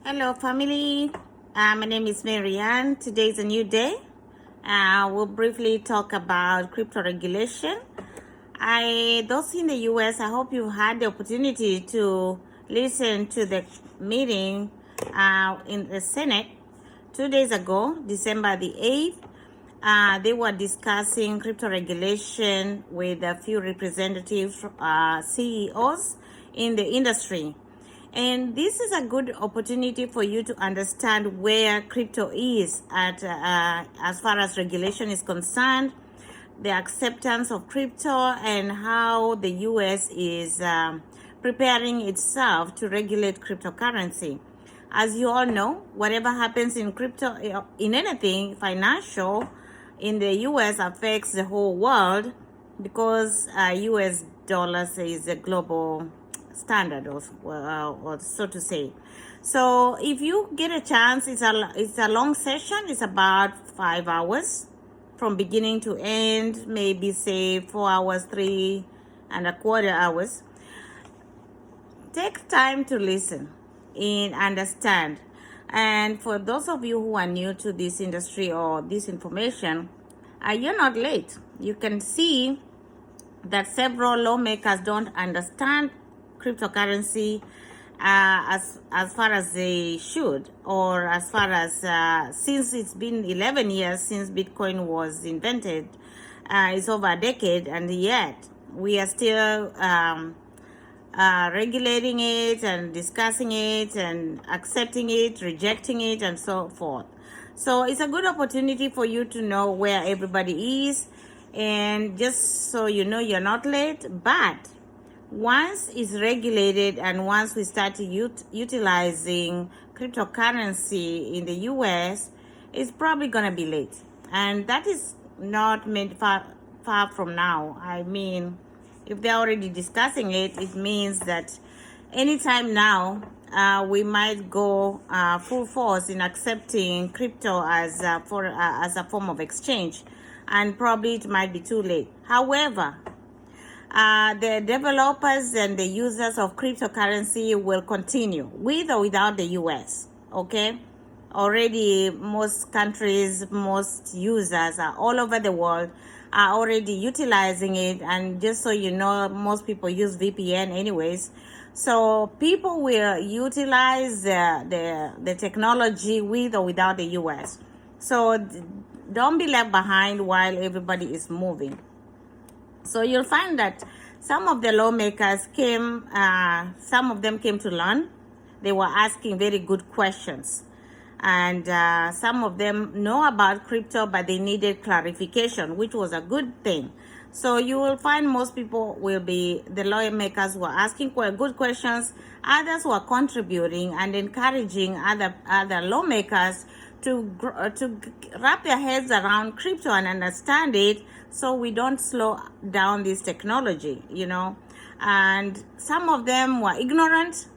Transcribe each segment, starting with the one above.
Hello, family. My name is Marianne. Today is a new day. We'll briefly talk about crypto regulation. Those in the US, I hope you had the opportunity to listen to the meeting in the Senate 2 days ago, December the 8th. They were discussing crypto regulation with a few representatives, CEOs in the industry. And this is a good opportunity for you to understand where crypto is as far as regulation is concerned, the acceptance of crypto, and how the US is preparing itself to regulate cryptocurrency. As you all know, whatever happens in crypto, in anything financial in the US affects the whole world because US dollars is a global standard, or so to say. So if you get a chance, it's a long session. It's about 5 hours from beginning to end, maybe say 4 hours, 3.25 hours. Take time to listen and understand. And for those of you who are new to this industry or this information, you're not late. You can see that several lawmakers don't understand cryptocurrency as far as they should, or as far as since it's been 11 years since Bitcoin was invented. It's over a decade, and yet we are still regulating it and discussing it and accepting it, rejecting it, and so forth. So it's a good opportunity for you to know where everybody is, and just so you know, you're not late. But once it's regulated and once we start utilizing cryptocurrency in the US, it's probably going to be late. And that is not made far from now. I mean, if they're already discussing it, it means that anytime now, we might go full force in accepting crypto as a form of exchange, and probably it might be too late. However, the developers and the users of cryptocurrency will continue with or without the US. Okay, already most countries, most users are all over the world are already utilizing it. And just so you know, most people use VPN anyways, so people will utilize the technology with or without the US. So don't be left behind while everybody is moving. So you'll find that some of the lawmakers some of them came to learn. They were asking very good questions. And some of them know about crypto, but they needed clarification, which was a good thing. So you will find most people will be the lawmakers who are asking good questions. Others who are contributing and encouraging other lawmakers to wrap their heads around crypto and understand it, so we don't slow down this technology, And some of them were ignorant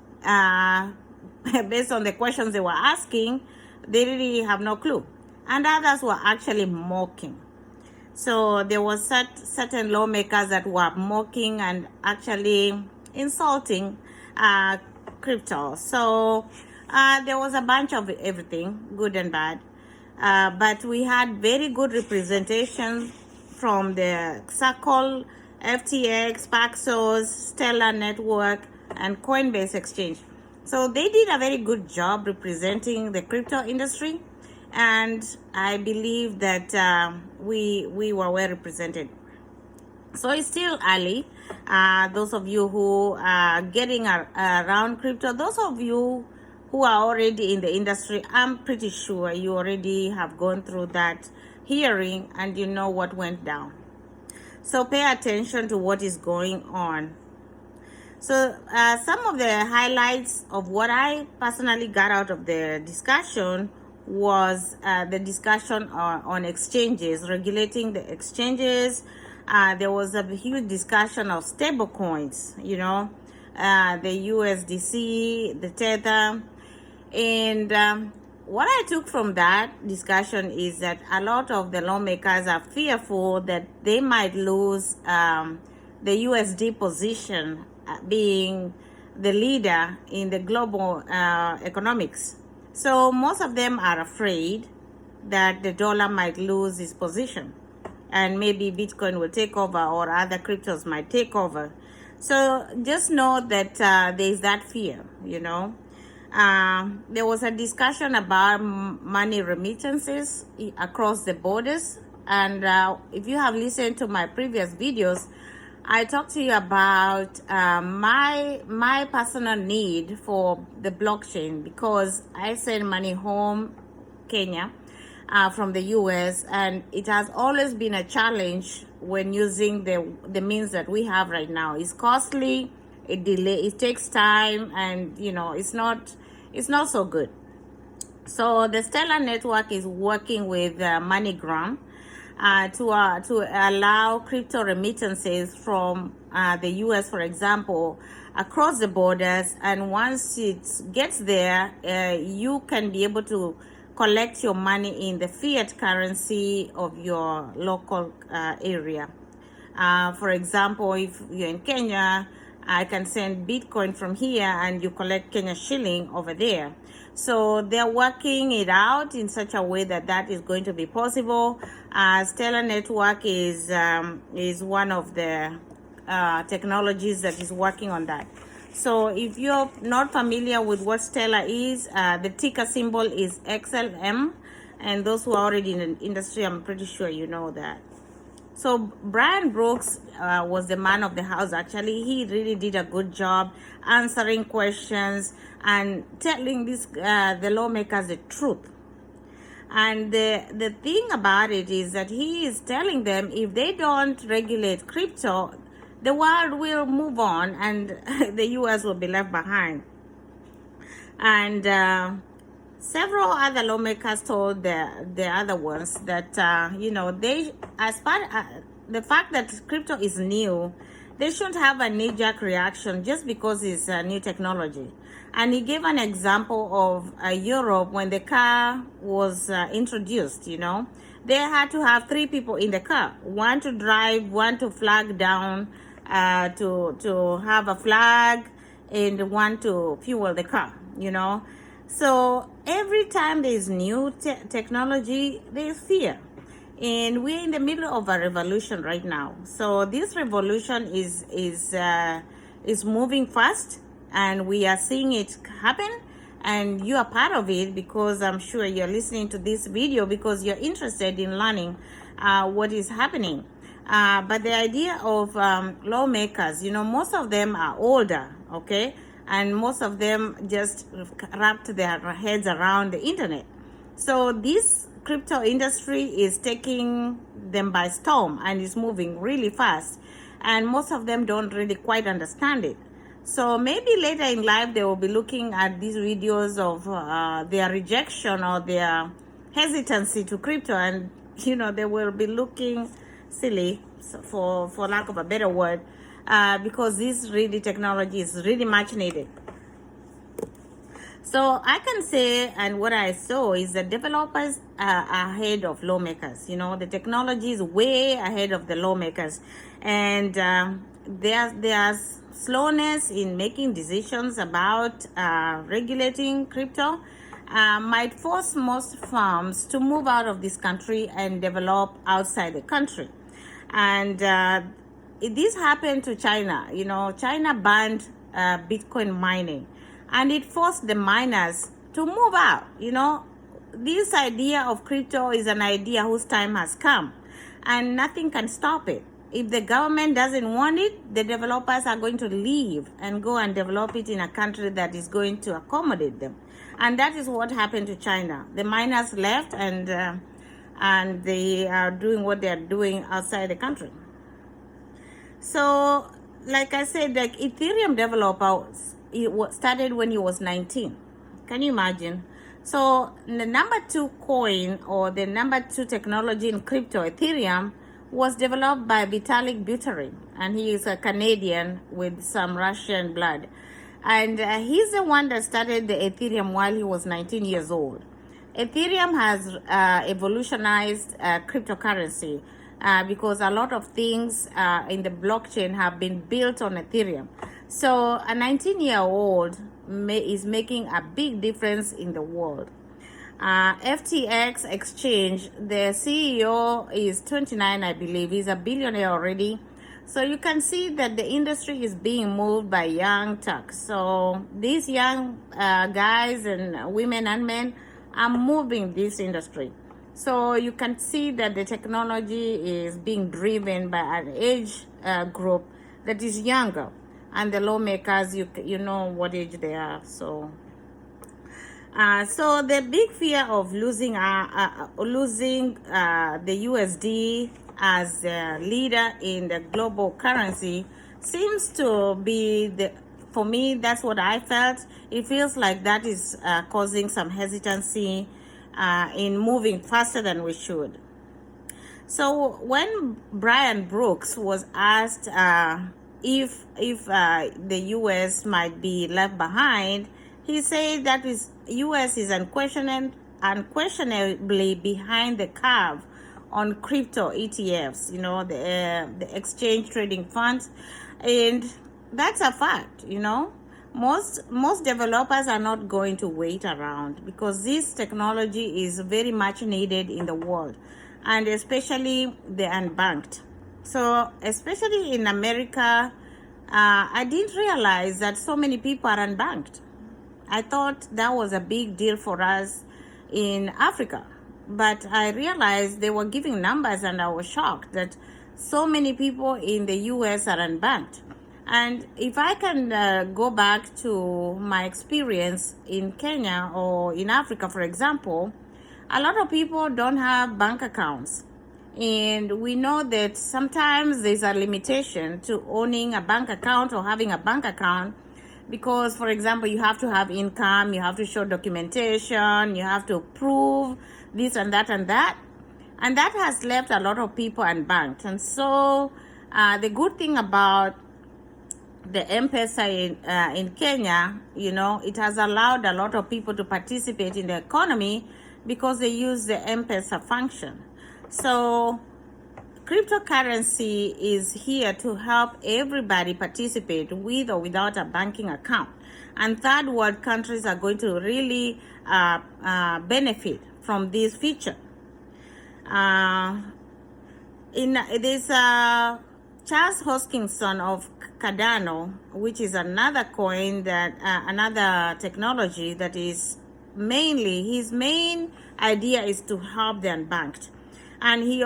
based on the questions they were asking. They really have no clue. And others were actually mocking. So there were certain lawmakers that were mocking and actually insulting crypto. So there was a bunch of everything, good and bad. But we had very good representation from the Circle, FTX, Paxos, Stellar Network, and Coinbase Exchange. So they did a very good job representing the crypto industry, and I believe that we were well represented. So it's still early. Those of you who are getting around crypto, those of you who are already in the industry, I'm pretty sure you already have gone through that hearing and you know what went down. So pay attention to what is going on. So some of the highlights of what I personally got out of the discussion was the discussion on exchanges, regulating the exchanges. There was a huge discussion of stable coins, the USDC, the Tether. And what I took from that discussion is that a lot of the lawmakers are fearful that they might lose the USD position, being the leader in the global economics. So most of them are afraid that the dollar might lose its position, and maybe Bitcoin will take over or other cryptos might take over. So just know that there is that fear, There was a discussion about money remittances across the borders. And if you have listened to my previous videos, I talked to you about my personal need for the blockchain, because I send money home, Kenya, from the US, and it has always been a challenge when using the means that we have right now. It's costly, it takes time, and it's not so good. So the Stellar network is working with MoneyGram to allow crypto remittances from the US, for example, across the borders. And once it gets there, you can be able to collect your money in the fiat currency of your local area. For example, if you're in Kenya, I can send Bitcoin from here and you collect Kenya shilling over there. So they're working it out in such a way that is going to be possible. Stellar Network is one of the technologies that is working on that. So if you're not familiar with what Stellar is, the ticker symbol is XLM. And those who are already in the industry, I'm pretty sure you know that. So Brian Brooks was the man of the house. Actually, he really did a good job answering questions and telling the lawmakers the truth. And the thing about it is that he is telling them if they don't regulate crypto, the world will move on and the US will be left behind. And several other lawmakers told the other ones that they, as part the fact that crypto is new, they shouldn't have a knee-jerk reaction just because it's a new technology. And he gave an example of Europe when the car was introduced. They had to have 3 people in the car, one to drive, one to flag down, to have a flag, and one to fuel the car. So every time there is new technology, there is fear. And we're in the middle of a revolution right now. So this revolution is moving fast, and we are seeing it happen. And you are part of it, because I'm sure you're listening to this video because you're interested in learning what is happening. But the idea of lawmakers, most of them are older, okay? And most of them just wrapped their heads around the internet. So this crypto industry is taking them by storm and is moving really fast. And most of them don't really quite understand it. So maybe later in life, they will be looking at these videos of their rejection or their hesitancy to crypto, and, they will be looking silly, for lack of a better word, because this really technology is really much needed. So I can say, and what I saw is that developers are ahead of lawmakers. The technology is way ahead of the lawmakers, and there's slowness in making decisions about regulating crypto might force most firms to move out of this country and develop outside the country. And this happened to China. China banned Bitcoin mining, and it forced the miners to move out. This idea of crypto is an idea whose time has come, and nothing can stop it. If the government doesn't want it, the developers are going to leave and go and develop it in a country that is going to accommodate them. And that is what happened to China. The miners left, and they are doing what they are doing outside the country. So, like I said, like Ethereum developer, it started when he was 19. Can you imagine? So the number 2 coin, or the number 2 technology in crypto, Ethereum, was developed by Vitalik Buterin, and he is a Canadian with some Russian blood. And he's the one that started the Ethereum while he was 19 years old. Ethereum has evolutionized cryptocurrency because a lot of things in the blockchain have been built on Ethereum. So a 19-year-old is making a big difference in the world. FTX Exchange, the CEO is 29, I believe. He's a billionaire already. So you can see that the industry is being moved by Youngturks. So these young guys and women and men are moving this industry. So you can see that the technology is being driven by an age group that is younger, and the lawmakers, you know what age they are. So the big fear of losing the USD as a leader in the global currency seems to be for me, that's what I felt. It feels like that is causing some hesitancy in moving faster than we should. So when Brian Brooks was asked if the U.S. might be left behind, he said that U.S. is unquestionably behind the curve on crypto ETFs, the exchange trading funds, and that's a fact. Most developers are not going to wait around because this technology is very much needed in the world, and especially the unbanked. So especially in America, I didn't realize that so many people are unbanked. I thought that was a big deal for us in Africa, but I realized they were giving numbers, and I was shocked that so many people in the US are unbanked. And if I can go back to my experience in Kenya or in Africa, for example, a lot of people don't have bank accounts. And we know that sometimes there's a limitation to owning a bank account or having a bank account because, for example, you have to have income, you have to show documentation, you have to prove this and that and that. And that has left a lot of people unbanked. And so the good thing about the M-Pesa in Kenya, it has allowed a lot of people to participate in the economy because they use the M-Pesa function. So cryptocurrency is here to help everybody participate with or without a banking account. And third world countries are going to really benefit from this feature. There's Charles Hoskinson of Cardano, which is another coin another technology that is his main idea is to help the unbanked. And he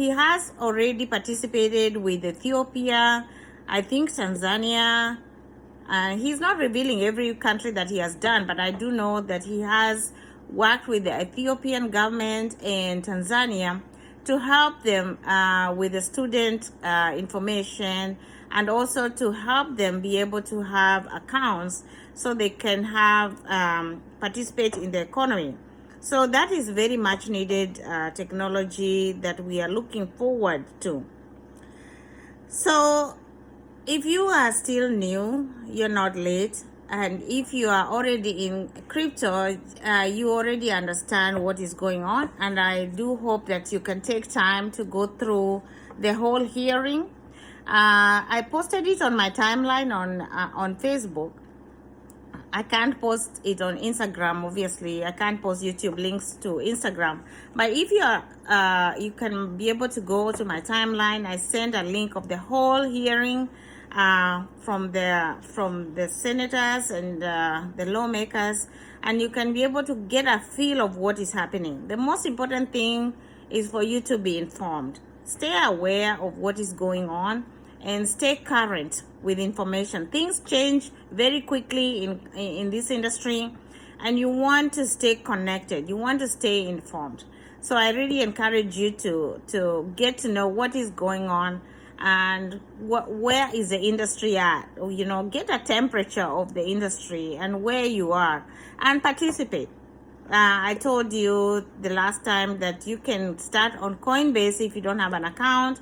has already participated with Ethiopia, I think Tanzania. He's not revealing every country that he has done, but I do know that he has worked with the Ethiopian government and Tanzania to help them with the student information, and also to help them be able to have accounts so they can have participate in the economy. So that is very much needed technology that we are looking forward to. So if you are still new, you're not late. And if you are already in crypto, you already understand what is going on. And I do hope that you can take time to go through the whole hearing. I posted it on my timeline on Facebook. I can't post it on Instagram, obviously. I can't post YouTube links to Instagram. But if you are, you can be able to go to my timeline. I send a link of the whole hearing from the senators and the lawmakers, and you can be able to get a feel of what is happening. The most important thing is for you to be informed. Stay aware of what is going on and stay current with information. Things change very quickly in this industry, and you want to stay connected. You want to stay informed. So I really encourage you to get to know what is going on and where is the industry at. Get a temperature of the industry and where you are, and participate. I told you the last time that you can start on Coinbase if you don't have an account.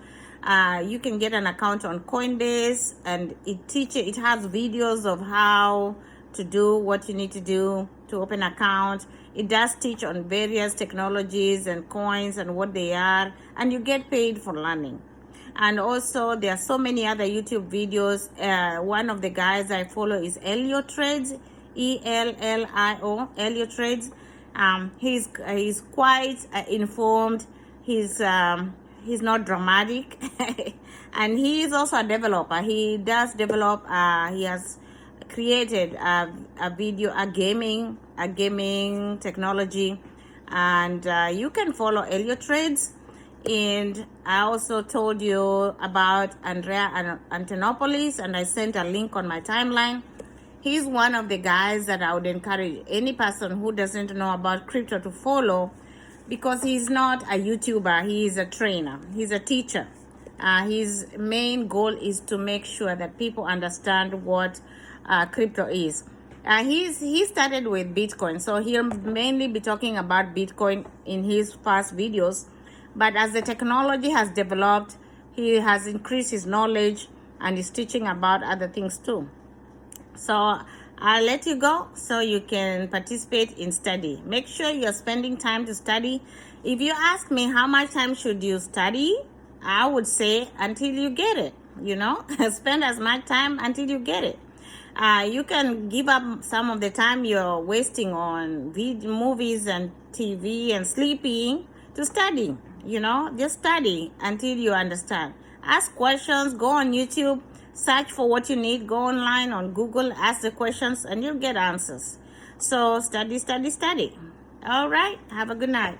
You can get an account on Coinbase, and it has videos of how to do what you need to do to open an account. It does teach on various technologies and coins and what they are, and you get paid for learning. And also there are so many other YouTube videos. One of the guys I follow is Elio Trades, Ellio, Elio Trades. He's quite informed. He's not dramatic. And he is also a developer. He does develop. He has created a gaming technology, and you can follow Elio Trades. And I also told you about Andrea Antonopoulos, and I sent a link on my timeline. He's one of the guys that I would encourage any person who doesn't know about crypto to follow, because he's not a YouTuber. He is a trainer. He's a teacher. His main goal is to make sure that people understand what crypto is. He started with Bitcoin, so he'll mainly be talking about Bitcoin in his first videos. But as the technology has developed, he has increased his knowledge and is teaching about other things too. So I'll let you go so you can participate in study. Make sure you're spending time to study. If you ask me how much time should you study, I would say until you get it, spend as much time until you get it. You can give up some of the time you're wasting on movies and TV and sleeping to study. Just study until you understand. Ask questions, go on YouTube, search for what you need, go online on Google, ask the questions, and you'll get answers. So study, study, study. All right, have a good night.